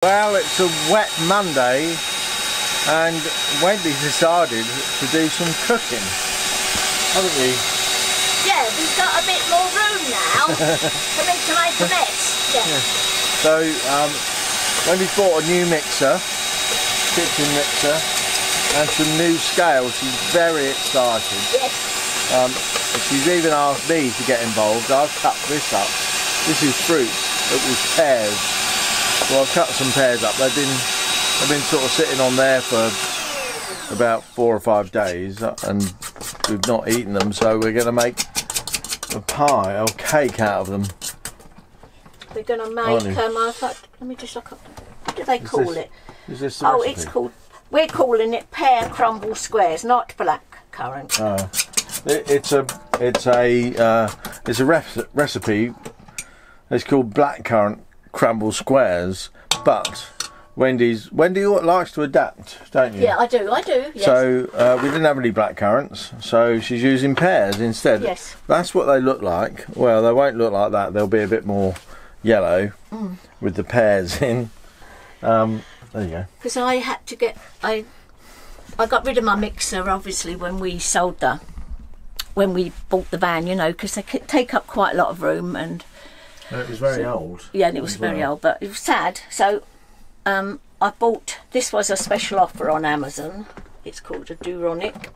Well, it's a wet Monday and Wendy decided to do some cooking, haven't we? Yeah, we've got a bit more room now for me to make a mess. Yeah. So Wendy's bought a new mixer, kitchen mixer, and some new scales. She's very excited. Yes. She's even asked me to get involved. I've cut this up. This is fruit. It was pears. Well, I've cut some pears up. They've been sort of sitting on there for about 4 or 5 days, and we've not eaten them. So we're going to make a pie or cake out of them. We're going to make let me just look up. What do they call it? Is this the recipe? It's called. We're calling it pear crumble squares, not blackcurrant. It's a recipe. It's called Blackcurrant Crumble Squares, but Wendy likes to adapt, don't you? Yeah, I do. Yes. So we didn't have any blackcurrants, so she's using pears instead. Yes. That's what they look like. Well, they won't look like that. They'll be a bit more yellow with the pears in. There you go. Because I had to get I got rid of my mixer obviously when we bought the van, you know, because they could take up quite a lot of room and. It was very old. Yeah, and it was very old, but it was sad. So I bought, this was a special offer on Amazon. It's called a Duronic.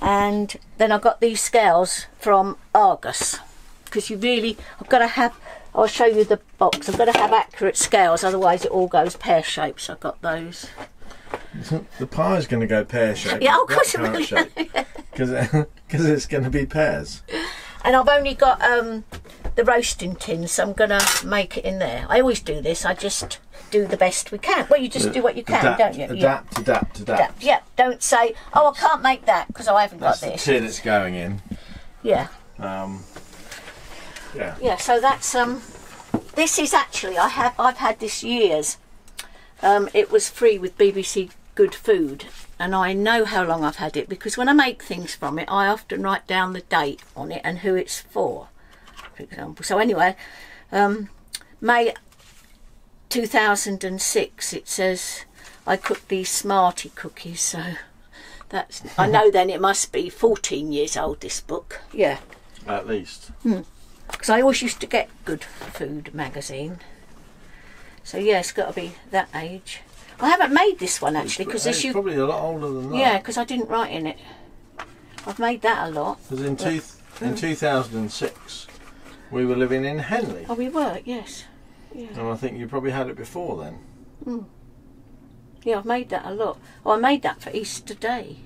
And then I got these scales from Argus. Because I've got to have, I'll show you the box. I've got to have accurate scales, otherwise it all goes pear-shaped. So I got those. The pie's going to go pear-shaped. Yeah, of course it will. Because it's going to be pears. And I've only got the roasting tin, so I'm going to make it in there. I always do this. I just do the best we can. Well, you just do what you can, don't you? Adapt. Yeah, don't say, oh, I can't make that because I haven't got this. That's the tin it's going in. Yeah. Yeah. Yeah, so that's, this is actually, I've had this years. It was free with BBC Good Food. And I know how long I've had it because when I make things from it, I often write down the date on it and who it's for example. So anyway, May 2006, it says I cooked these Smartie cookies. So that's, I know then it must be 14 years old, this book. Yeah. At least. Because I always used to get Good Food magazine. So yeah, it's got to be that age. I haven't made this one actually because it's probably a lot older than that. Yeah, because I didn't write in it. I've made that a lot. Because in 2006 we were living in Henley. Oh, we were, yes. Yeah. And I think you probably had it before then. Yeah, I've made that a lot. Oh, I made that for Easter Day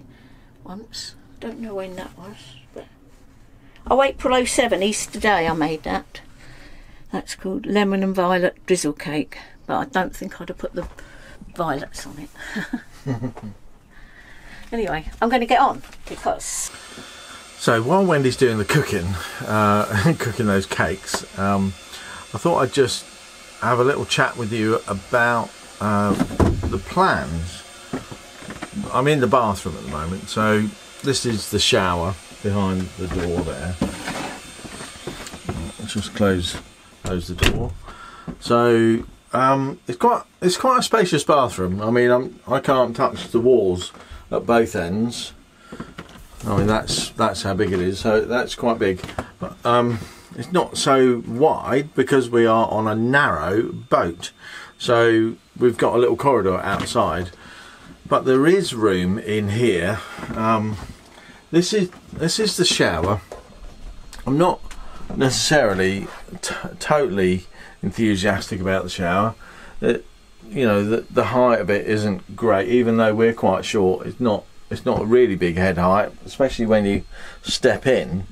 once. Don't know when that was, but April 07, Easter Day. I made that. That's called lemon and violet drizzle cake. But I don't think I'd have put the violets on it. Anyway, I'm going to get on because. So while Wendy's doing the cooking, cooking those cakes, I thought I'd just have a little chat with you about the plans. I'm in the bathroom at the moment, so this is the shower behind the door there. Let's just close the door. So it's quite a spacious bathroom. I mean, I can't touch the walls at both ends. I mean, that's how big it is. So that's quite big. But it's not so wide because we are on a narrow boat. So we've got a little corridor outside, but there is room in here. This is the shower. I'm not necessarily totally enthusiastic about the shower. You know, the height of it isn't great, even though we're quite short. It's not a really big head height, especially when you step in.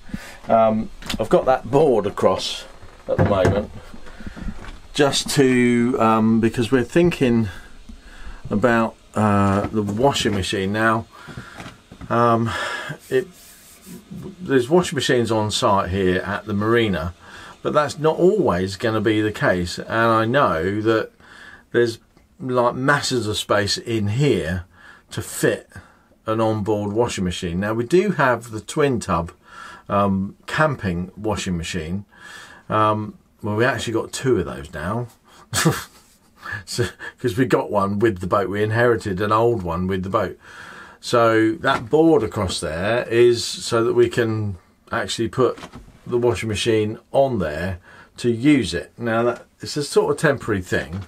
I've got that board across at the moment just to because we're thinking about the washing machine now. There's washing machines on site here at the marina, but that's not always going to be the case, and I know that there's like masses of space in here to fit an onboard washing machine. Now we do have the twin tub camping washing machine. Well, we actually got 2 of those now. because we got one with the boat. We inherited an old one with the boat. So that board across there is so that we can actually put the washing machine on there to use it. Now that it's a sort of temporary thing,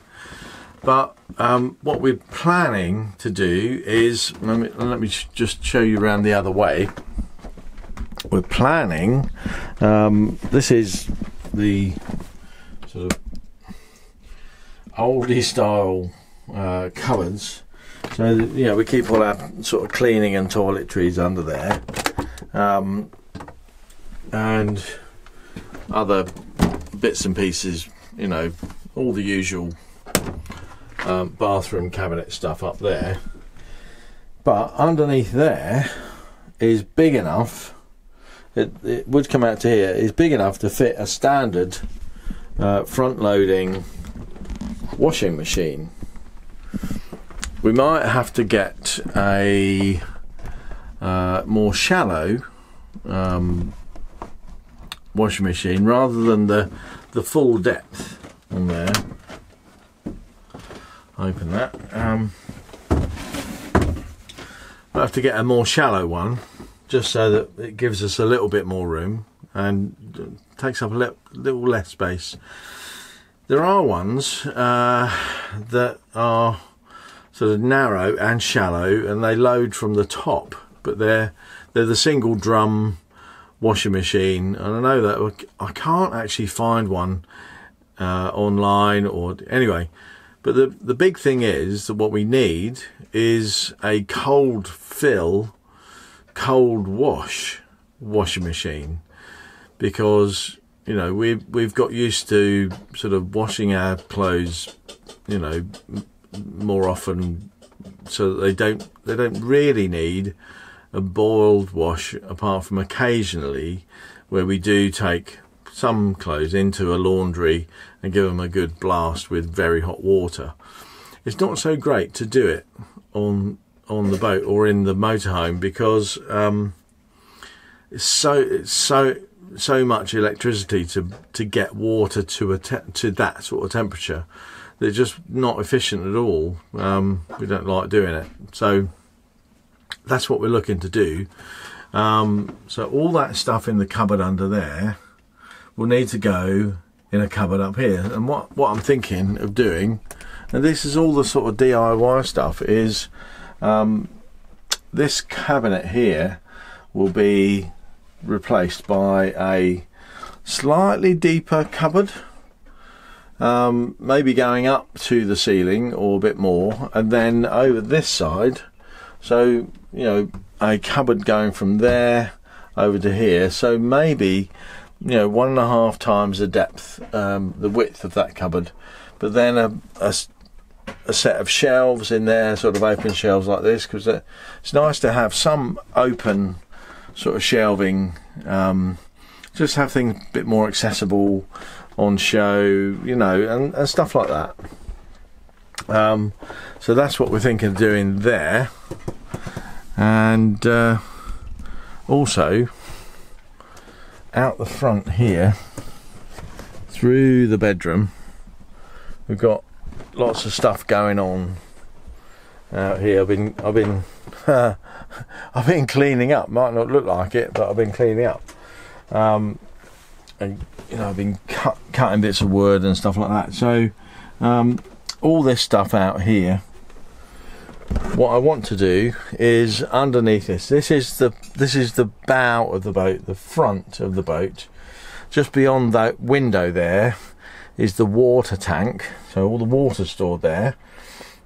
but what we're planning to do is, let me just show you around the other way. We're planning, this is the sort of oldie style cupboards. So you know, we keep all our sort of cleaning and toiletries under there, and other bits and pieces, you know, all the usual bathroom cabinet stuff up there. But underneath there is big enough, it would come out to here, is big enough to fit a standard front loading washing machine. We might have to get a more shallow washing machine rather than the full depth on there. Open that. We'll have to get a more shallow one, just so that it gives us a little bit more room and takes up a little less space. There are ones that are sort of narrow and shallow, and they load from the top, but they're the single drum washing machine, and I know that I can't actually find one online, or anyway. But the big thing is that what we need is a cold fill, cold wash washing machine, because you know we've got used to sort of washing our clothes, you know, more often, so that they don't really need a boiled wash, apart from occasionally where we do take some clothes into a laundry and give them a good blast with very hot water. It's not so great to do it on the boat or in the motorhome, because it's so much electricity to get water to that sort of temperature. They're just not efficient at all. We don't like doing it, so that's what we're looking to do. So all that stuff in the cupboard under there will need to go in a cupboard up here. And what I'm thinking of doing, and this is all the sort of DIY stuff, is this cabinet here will be replaced by a slightly deeper cupboard, maybe going up to the ceiling or a bit more, and then over this side, so you know, a cupboard going from there over to here, so maybe, you know, 1.5 times the depth, the width of that cupboard, but then a set of shelves in there, sort of open shelves like this, because it's nice to have some open sort of shelving, just have things a bit more accessible on show, you know, and stuff like that. So that's what we're thinking of doing there. And also out the front here, through the bedroom, we've got lots of stuff going on out here. I've been I've been cleaning up. Might not look like it, but I've been cleaning up. And you know, I've been cutting bits of wood and stuff like that. So all this stuff out here, what I want to do is underneath this is the bow of the boat, the front of the boat. Just beyond that window there is the water tank, so all the water stored there.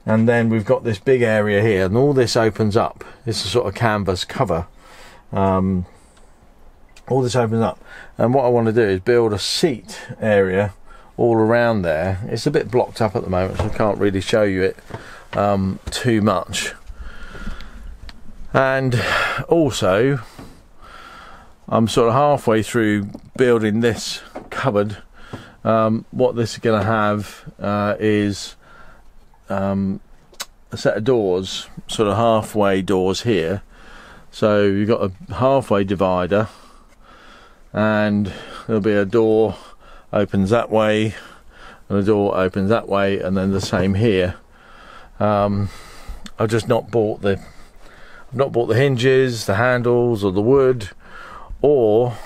And then we've got this big area here, and all this opens up. It's a sort of canvas cover. All this opens up, and what I want to do is build a seat area all around there. It's a bit blocked up at the moment, so I can't really show you it too much. And also, I'm sort of halfway through building this cupboard. What this is going to have is a set of doors, sort of halfway doors here. So you've got a halfway divider, and there'll be a door opens that way, and the door opens that way, and then the same here. I've just not bought the hinges, the handles, or the wood, or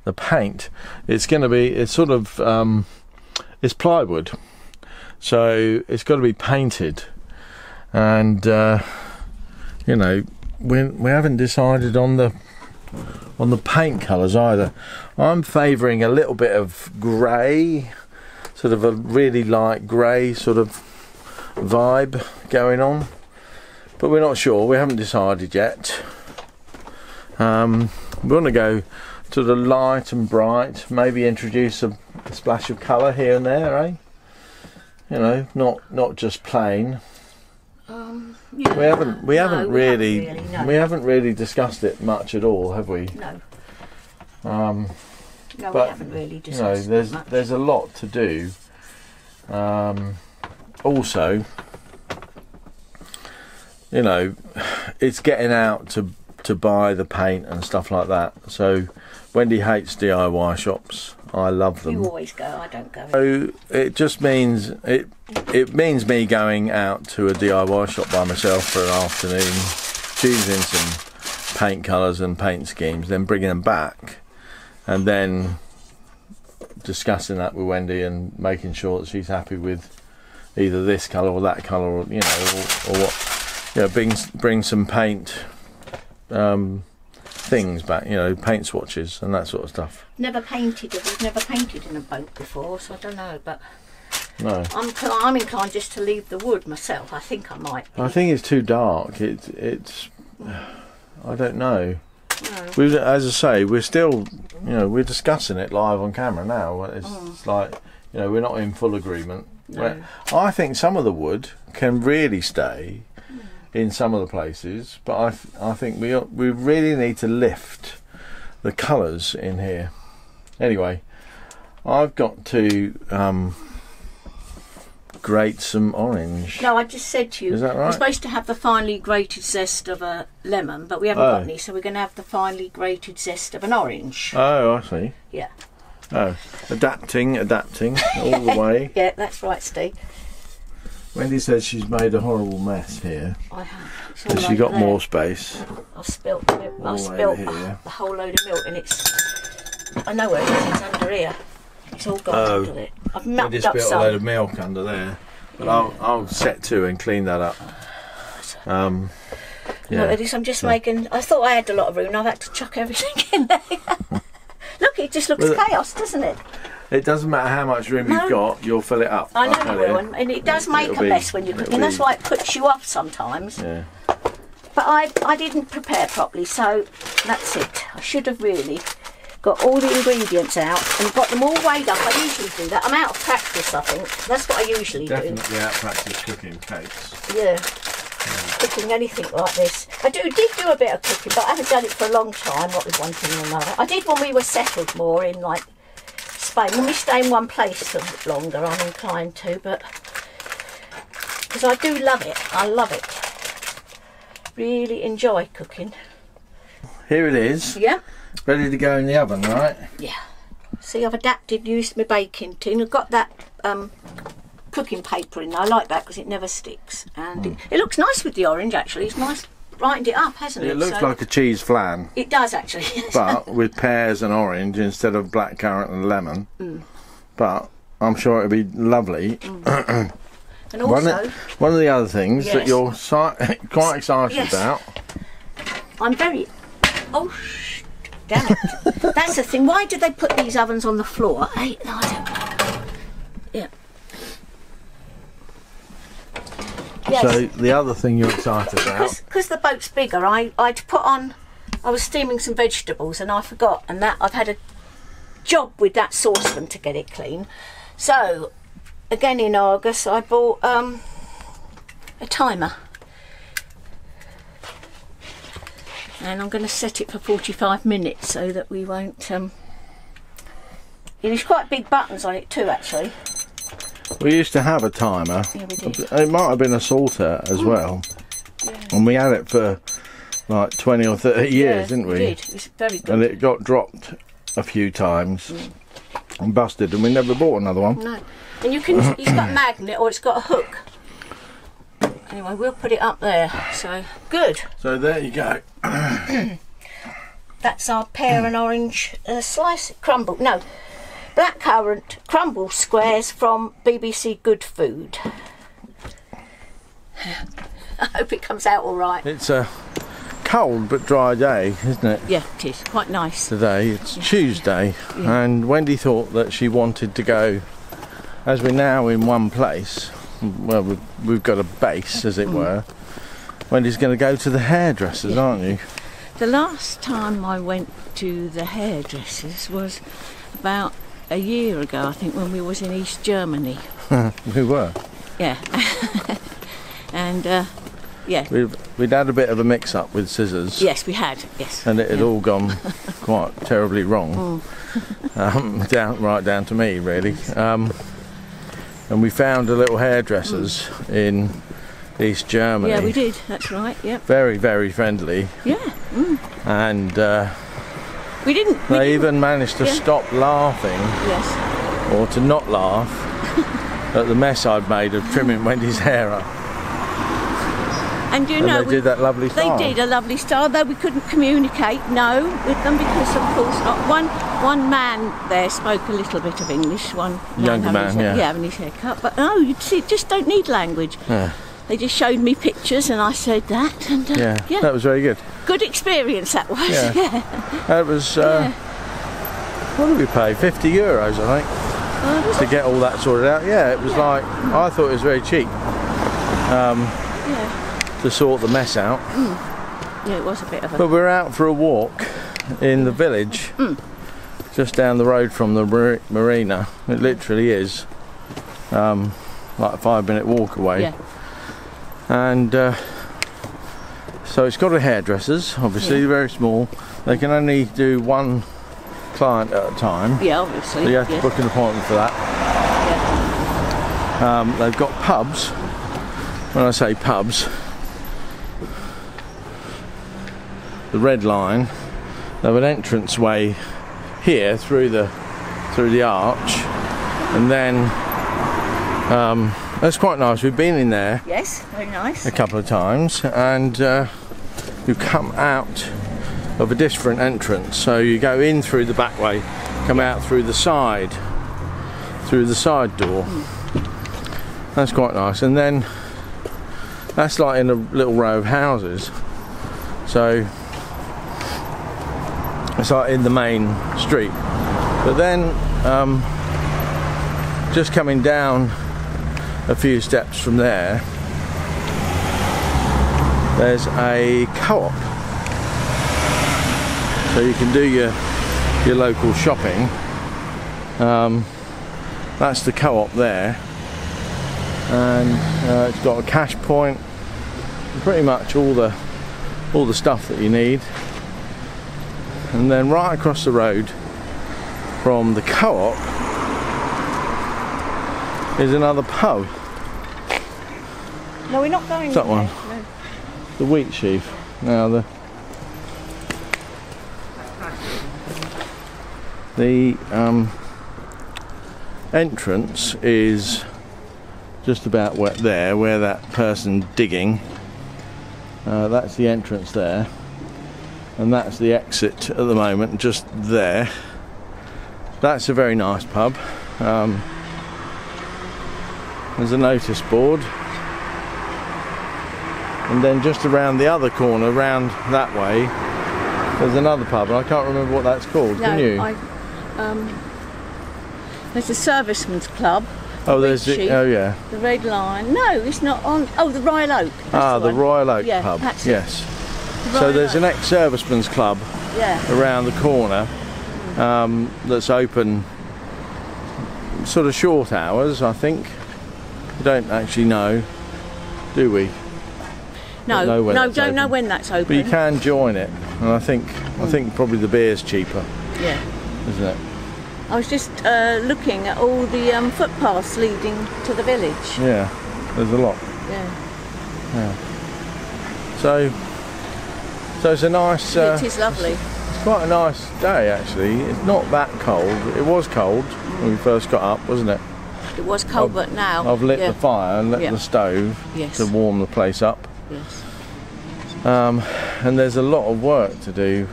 the paint. It's sort of it's plywood, so it's got to be painted, and you know, we haven't decided on the paint colours either. I'm favouring a little bit of grey, sort of a really light grey sort of vibe going on, but we're not sure. We haven't decided yet. We want to go sort of light and bright, maybe introduce a splash of colour here and there, eh? You know, not just plain. Yeah, we haven't really discussed it much at all, have we? No. No, we haven't really discussed it much. There's a lot to do. Also, you know, it's getting out to buy the paint and stuff like that. So Wendy hates DIY shops. I love them. You always go, I don't go. So it just means it means me going out to a DIY shop by myself for an afternoon, choosing some paint colours and paint schemes, then bringing them back, and then discussing that with Wendy and making sure that she's happy with either this colour or that colour, or you know, or what, you know, bring some paint things back, you know, paint swatches and that sort of stuff. We've never painted in a boat before, so I don't know, but no, I'm inclined just to leave the wood myself. I think I might be. I think it's too dark. It's I don't know. No. As I say, we're still, you know, we're discussing it live on camera now. It's like, you know, we're not in full agreement. No. I think some of the wood can really stay in some of the places, but I think we really need to lift the colours in here. Anyway, I've got to grate some orange. No, I just said to you, is that right? We're supposed to have the finely grated zest of a lemon, but we haven't got any, so we're going to have the finely grated zest of an orange. Oh, I see. Yeah. Oh, adapting all the way. Yeah, that's right, Steve. Wendy says she's made a horrible mess here. I have. So she got more space. I've spilt the milk. I've spilt a whole load of milk, and I know where it is. It's under here. It's all gone under it. I've mucked up some. Just spilled a load of milk under there, but I'll set to and clean that up. Yeah. Look, I'm just making. I thought I had a lot of room, and I've had to chuck everything in there. Look, it just looks chaos, doesn't it? It doesn't matter how much room you've got, you'll fill it up. I know you will, and it does make a mess when you're cooking. That's why it puts you off sometimes. Yeah. But I didn't prepare properly, so that's it. I should have really got all the ingredients out and got them all weighed up. I usually do that. I'm out of practice, I think. That's what I usually do. Definitely out of practice cooking cakes. Yeah. Cooking anything like this. I did do a bit of cooking, but I haven't done it for a long time, what with one thing or another. I did when we were settled more in, like, Spain. When we stay in one place for a bit longer, I'm inclined to, but because I do love it. I love it. Really enjoy cooking. Here it is. Yeah. Ready to go in the oven, right? Yeah. See, I've adapted, used my baking tin. I've got that cooking paper in there. I like that because it never sticks. And it looks nice with the orange, actually. It's nice. Brightened it up, hasn't it? It looks like a cheese flan. It does, actually. But with pears and orange instead of blackcurrant and lemon. But I'm sure it'll be lovely. And also, one of the other things that you're quite excited about. I'm very... Oh, damn it. That's the thing. Why do they put these ovens on the floor? I don't know. Yeah. Yes. So the other thing you're excited about? Because the boat's bigger, I was steaming some vegetables and I forgot, and that I've had a job with that saucepan to get it clean. So again in August I bought a timer, and I'm going to set it for 45 minutes so that we won't there's quite big buttons on it too, actually. We used to have a timer. Yeah, we did. It might have been a salter as well. Yeah. And we had it for like 20 or 30 years, didn't we? We did. It was very good. And it got dropped a few times. and busted, and we never bought another one. No. And you can, it's got a magnet or it's got a hook. Anyway, we'll put it up there. So, good. So there you go. That's our pear and orange blackcurrant crumble squares from BBC Good Food. I hope it comes out all right. It's a cold but dry day, isn't it? Yeah, it is. Quite nice. Today, it's Tuesday, and Wendy thought that she wanted to go, as we're now in one place, well, we've got a base, as it were. Wendy's going to go to the hairdressers, aren't you? The last time I went to the hairdressers was about a year ago, I think, when we was in East Germany. We were. Yeah. And yeah. We'd had a bit of a mix-up with scissors. Yes, we had. Yes. And it had all gone quite terribly wrong. Right down to me, really. And we found a little hairdressers in East Germany. Yeah, we did. That's right. Yeah. Very, very friendly. Yeah. And we didn't. They even managed to stop laughing. Yes. Or to not laugh at the mess I'd made of trimming Wendy's hair up. And you know, they did that lovely style. They did a lovely style, though we couldn't communicate, with them, because of course not. One man there spoke a little bit of English, one younger man, having his hair cut. But no, you see, just don't need language. Yeah. They just showed me pictures, and I said that, and yeah, that was very good. Good experience that was. Yeah. That was. What did we pay? €50, I think, to get all that sorted out. Yeah, it was like, I thought it was very cheap. To sort the mess out. Yeah, it was a bit of a... But we're out for a walk in the village, just down the road from the marina. It literally is like a 5-minute walk away. Yeah. And so it's got a hairdressers, obviously, very small. They can only do one client at a time. Yeah, obviously. So you have to book an appointment for that. Yeah. They've got pubs. When I say pubs, the red line, they have an entranceway here through the arch, and then that's quite nice. We've been in there, yes, very nice, a couple of times, and you come out of a different entrance. So you go in through the back way, come out through the side door. That's quite nice, and then that's like in a little row of houses. So it's like in the main street. But then just coming down a few steps from there, there's a co-op. So you can do your local shopping. That's the co-op there. And it's got a cash point, pretty much all the stuff that you need. And then right across the road from the co-op is another pub. No, we're not going It's that there. one. No. The Wheat Sheaf. Now the entrance is just about where that person digging. That's the entrance there, and that's the exit at the moment, just there. That's a very nice pub. There's a notice board, and then just around the other corner, round that way, there's another pub, and I can't remember what that's called. No, Can you? There's a servicemen's club. Oh, there's the, oh yeah. The Red Line. No, it's not on. Oh, the Royal Oak. That's the Royal Oak pub. That's yes. The So there's an ex-servicemen's club around the corner that's open sort of short hours, I think. We don't actually know, do we? No, don't know when that's open. But you can join it, and I think probably the beer's cheaper. Yeah. Isn't it? I was just looking at all the footpaths leading to the village. Yeah, there's a lot. Yeah. So it's a nice. It is lovely. It's quite a nice day actually. It's not that cold. It was cold when we first got up, wasn't it? It was cold, but now I've lit the fire and lit the stove to warm the place up. Yes. And there's a lot of work to do.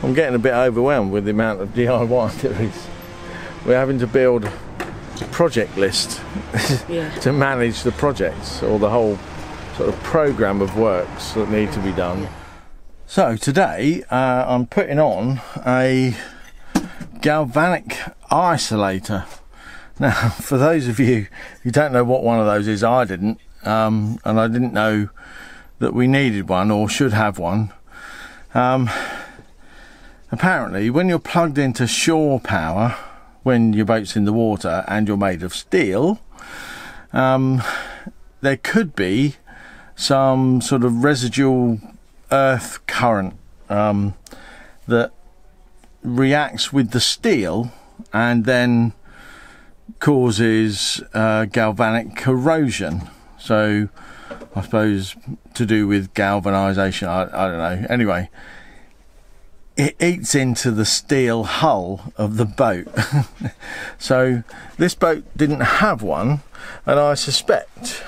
I'm getting a bit overwhelmed with the amount of DIY there is. We're having to build a project list to manage the projects, or the whole sort of program of works that need to be done. So today I'm putting on a Galvanic Isolator. Now, for those of you who don't know what one of those is, I didn't, and I didn't know that we needed one or should have one. Apparently, when you're plugged into shore power, when your boat's in the water and you're made of steel, there could be some sort of residual earth current that reacts with the steel and then causes galvanic corrosion. So I suppose to do with galvanization, I don't know. Anyway, it eats into the steel hull of the boat. So this boat didn't have one, and I suspect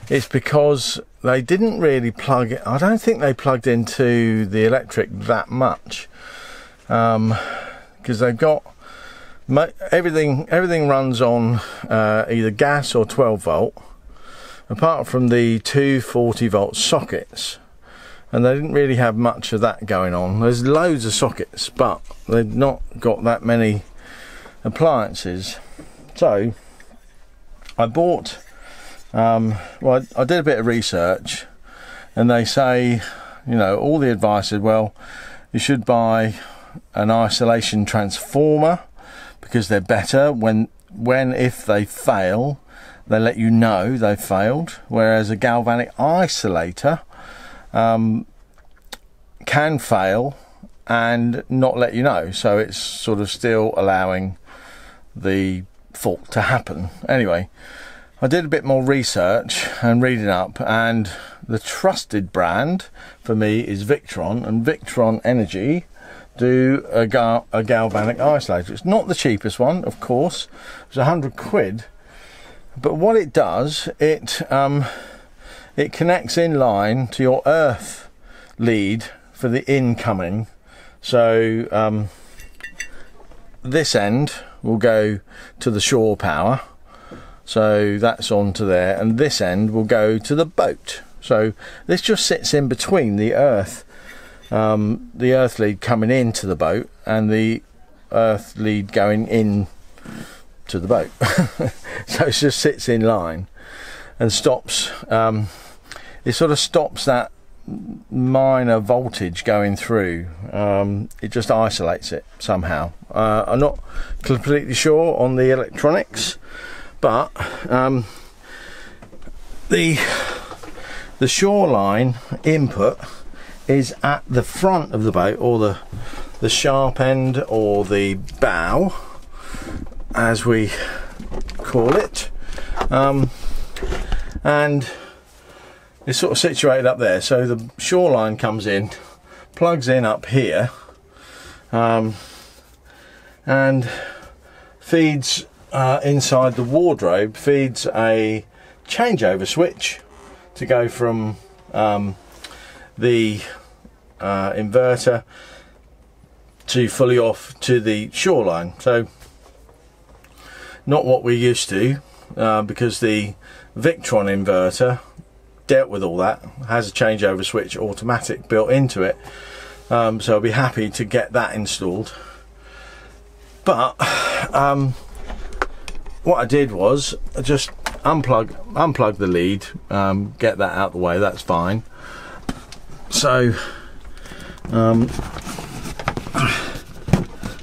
it's because they didn't really plug it. I don't think they plugged into the electric that much, because they've got everything runs on either gas or 12 volt, apart from the two 40 volt sockets, and they didn't really have much of that going on. There's loads of sockets, but they've not got that many appliances. So I bought well, I did a bit of research, and they say, you know, all the advice is, well, you should buy an isolation transformer because they're better. If they fail, they let you know they've failed, whereas a galvanic isolator can fail and not let you know, so it's sort of still allowing the fault to happen. Anyway, I did a bit more research and reading up, and the trusted brand for me is Victron, and Victron Energy do a galvanic isolator. It's not the cheapest one, of course. It's 100 quid, but what it does, it connects in line to your earth lead for the incoming. So this end will go to the shore power, so that's onto there, and this end will go to the boat. So this just sits in between the earth lead coming into the boat and the earth lead going in to the boat. So it just sits in line and stops, it sort of stops that minor voltage going through. It just isolates it somehow. I'm not completely sure on the electronics, but the shoreline input is at the front of the boat, or the sharp end, or the bow, as we call it, and it's sort of situated up there. So the shoreline comes in, plugs in up here, and feeds inside the wardrobe, feeds a changeover switch to go from the inverter to fully off to the shoreline. So not what we're used to, because the Victron inverter dealt with all that, has a changeover switch automatic built into it. So I'll be happy to get that installed. But what I did was just unplug the lead, get that out of the way, that's fine. So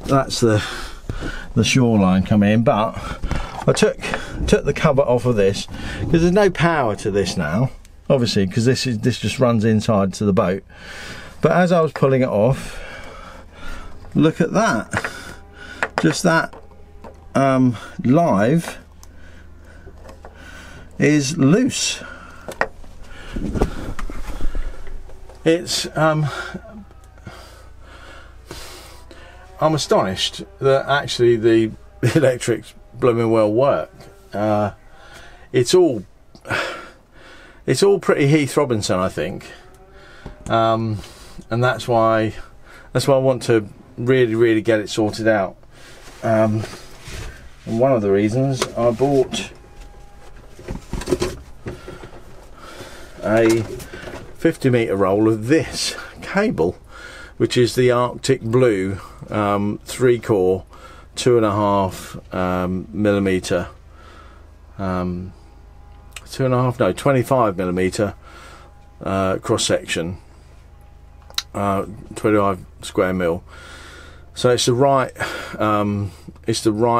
that's the shoreline coming in, but I took the cover off of this because there's no power to this now, obviously, because this just runs inside to the boat. But as I was pulling it off, look at that, just that live is loose. it's I'm astonished that actually the electrics blooming well work. It's all pretty Heath Robinson, I think, and that's why I want to really get it sorted out. And one of the reasons I bought a 50-metre roll of this cable, which is the Arctic Blue 3-core 2.5 millimetre 25 millimetre cross section, 25 square mil. So it's the right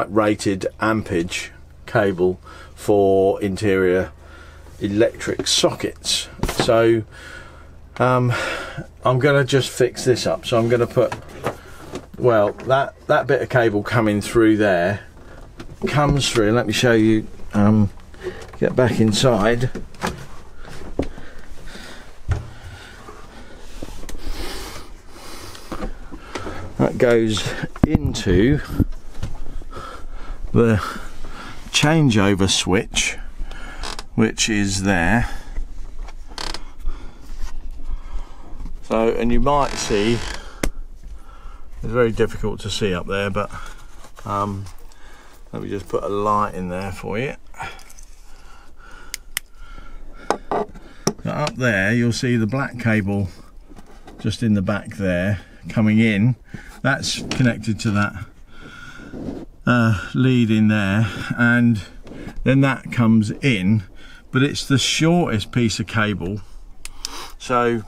rated ampage cable for interior electric sockets. So I'm going to just fix this up. So I'm going to put, well, that bit of cable coming through there comes through. Let me show you. Get back inside. That goes into the changeover switch, which is there. So, and you might see, it's very difficult to see up there, but let me just put a light in there for you. So up there you'll see the black cable just in the back there coming in. That's connected to that lead in there, and then that comes in, but it's the shortest piece of cable, so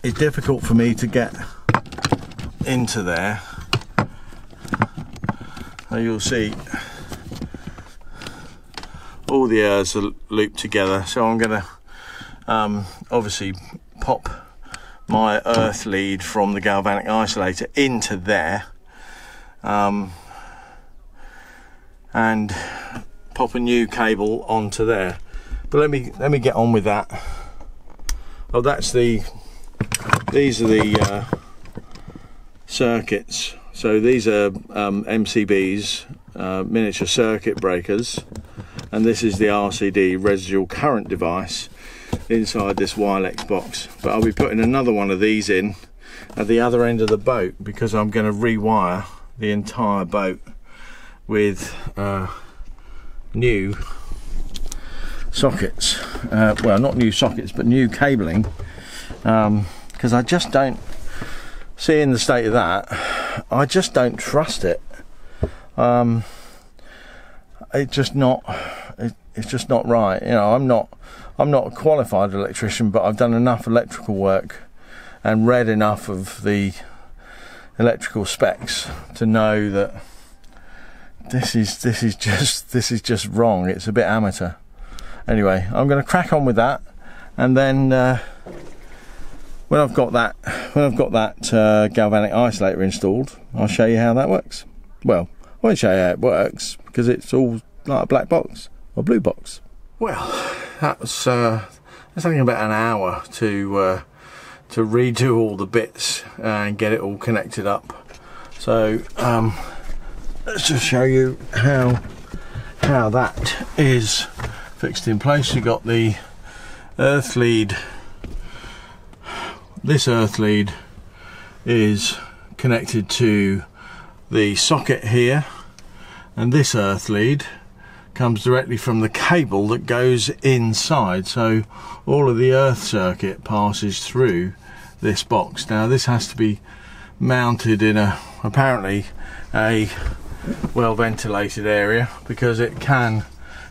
it's difficult for me to get into there. So you'll see all the ears are looped together, so I'm going to obviously pop my earth lead from the Galvanic Isolator into there, and pop a new cable onto there. But let me get on with that. Oh, these are the circuits. So these are MCBs, miniature circuit breakers, and this is the RCD residual current device inside this Wilex box. But I'll be putting another one of these in at the other end of the boat, because I'm going to rewire the entire boat with new sockets. Well, not new sockets, but new cabling, because I just don't, seeing the state of that, I just don't trust it. It's just not right. You know, I'm not a qualified electrician, but I've done enough electrical work and read enough of the electrical specs to know that this is just wrong. It's a bit amateur. Anyway, I'm going to crack on with that, and then when I've got that galvanic isolator installed, I'll show you how that works. Well, I won't show you how it works because it's all like a black box or blue box. Well, that's taking about an hour to redo all the bits and get it all connected up. So let's just show you how that is fixed in place. You got the earth lead. This earth lead is connected to the socket here, and this earth lead comes directly from the cable that goes inside, so all of the earth circuit passes through this box. Now this has to be mounted in apparently a well ventilated area, because it can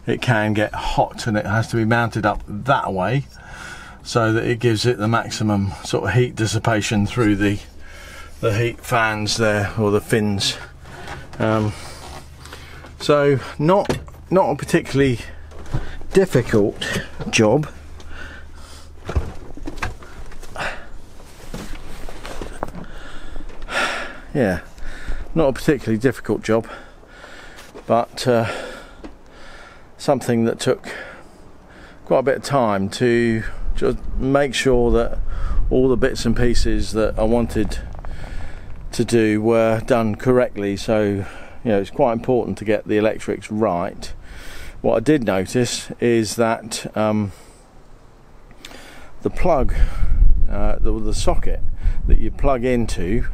get hot, and it has to be mounted up that way so that it gives it the maximum sort of heat dissipation through the heat fans there, or the fins. So not a particularly difficult job. Yeah, not a particularly difficult job, but something that took quite a bit of time to just make sure that all the bits and pieces that I wanted to do were done correctly. So you know, it's quite important to get the electrics right. What I did notice is that the plug, the socket that you plug into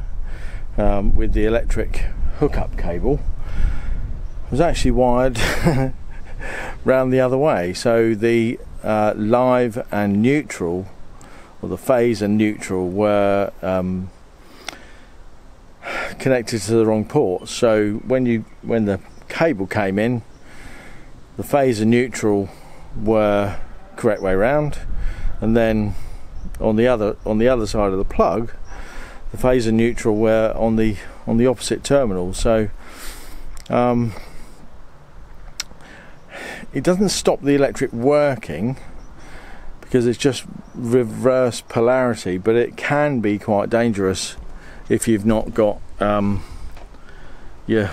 with the electric hookup cable was actually wired round the other way. So the live and neutral, or the phase and neutral, were connected to the wrong ports. So when the cable came in, the phase and neutral were correct way round, and then on the other side of the plug, the phase and neutral were on the opposite terminal. So it doesn't stop the electric working because it's just reverse polarity, but it can be quite dangerous if you've not got your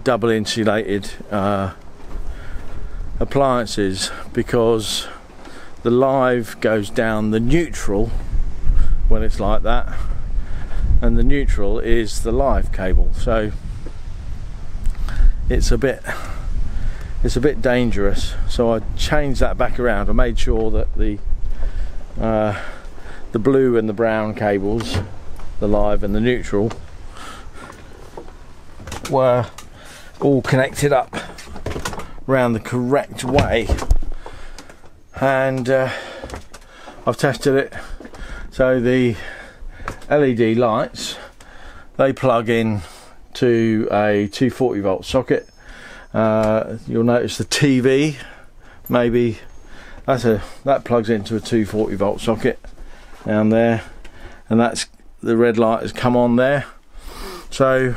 double insulated appliances, because the live goes down the neutral when it's like that, and the neutral is the live cable. So it's a bit dangerous. So I changed that back around. I made sure that the blue and the brown cables, the live and the neutral, were all connected up round the correct way, and I've tested it. So the LED lights, they plug in to a 240 volt socket. You'll notice the TV, maybe that plugs into a 240 volt socket down there, and that's the red light has come on there. So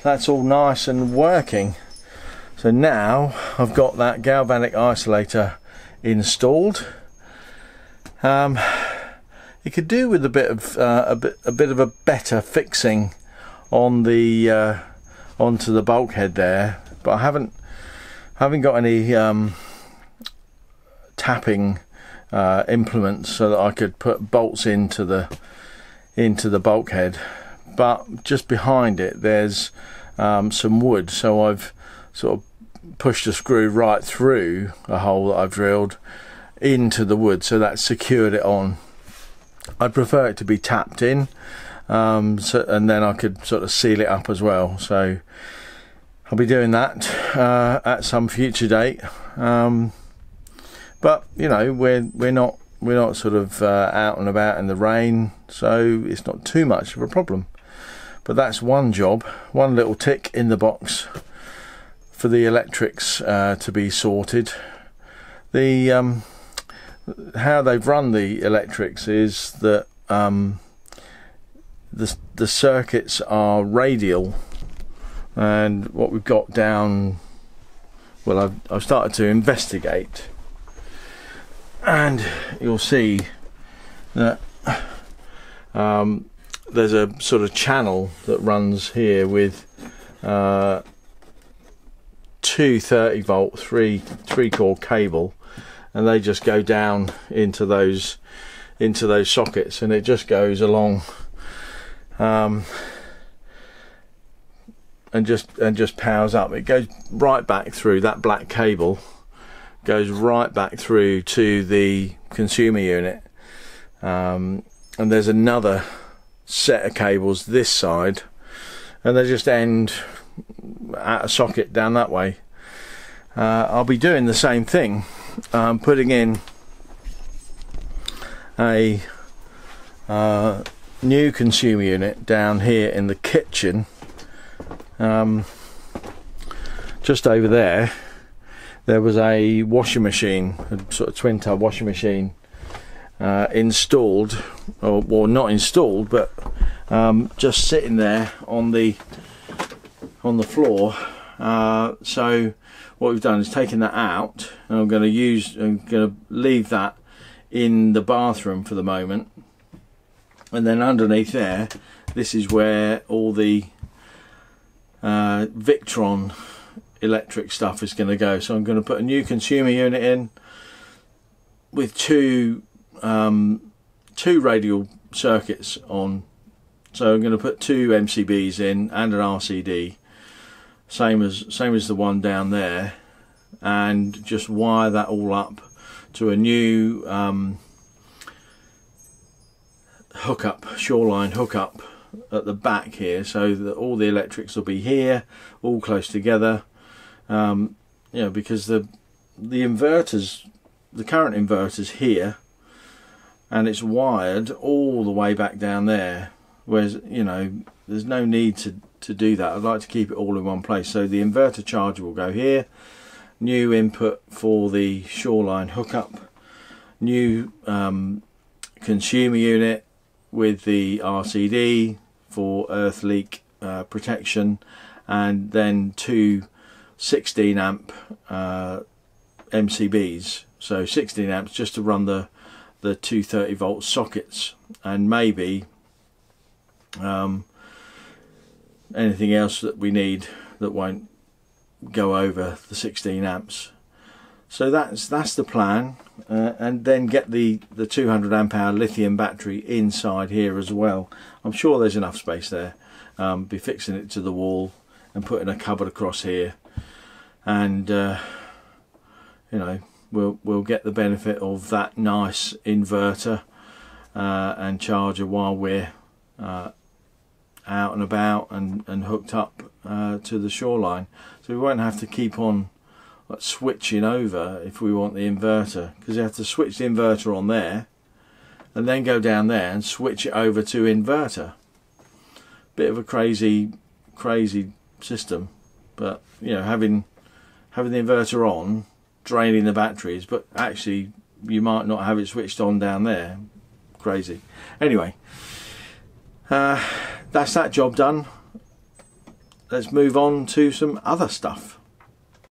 that's all nice and working. So now I've got that galvanic isolator installed. You could do with a bit of a better fixing on the onto the bulkhead there, but I haven't got any tapping implements so that I could put bolts into the bulkhead. But just behind it there's some wood, so I've sort of pushed a screw right through a hole that I've drilled into the wood, so that's secured it on. I'd prefer it to be tapped in, and then I could sort of seal it up as well. So I'll be doing that at some future date. But you know, we're not sort of out and about in the rain, so it's not too much of a problem. But that's one job, one little tick in the box for the electrics to be sorted. The how they've run the electrics is that the circuits are radial, and what we've got down, well, I've started to investigate, and you'll see that there's a sort of channel that runs here with two 30 volt three core cable, and they just go down into those sockets, and it just goes along and just powers up. It goes right back through that black cable, goes right back through to the consumer unit, and there's another set of cables this side, and they just end at a socket down that way. I'll be doing the same thing, putting in a new consumer unit down here in the kitchen. Just over there was a washing machine, a sort of twin tub washing machine installed, or not installed, but just sitting there on the floor. So what we've done is taken that out, and I'm going to leave that in the bathroom for the moment, and then underneath there, this is where all the Victron electric stuff is going to go. So I'm going to put a new consumer unit in with two 2 radial circuits on. So I'm going to put 2 MCBs in and an RCD, same as the one down there, and just wire that all up to a new shoreline hookup at the back here, so that all the electrics will be here, all close together. You know, because the inverters, the current inverter's here, and it's wired all the way back down there. Whereas, you know, there's no need to do that. I'd like to keep it all in one place. So the inverter charger will go here, new input for the shoreline hookup, new consumer unit with the RCD for earth leak protection, and then 2 16 amp MCBs. So 16 amps just to run the 230 volt sockets, and maybe anything else that we need that won't go over the 16 amps. So that's the plan, and then get the 200 amp hour lithium battery inside here as well. I'm sure there's enough space there. Be fixing it to the wall and putting a cupboard across here, and you know, we'll get the benefit of that nice inverter and charger while we're out and about and hooked up to the shoreline. So we won't have to keep on switching over if we want the inverter, because you have to switch the inverter on there and then go down there and switch it over to inverter. Bit of a crazy system, but you know, having the inverter on, draining the batteries, but actually you might not have it switched on down there. Crazy. Anyway, that's that job done. Let's move on to some other stuff.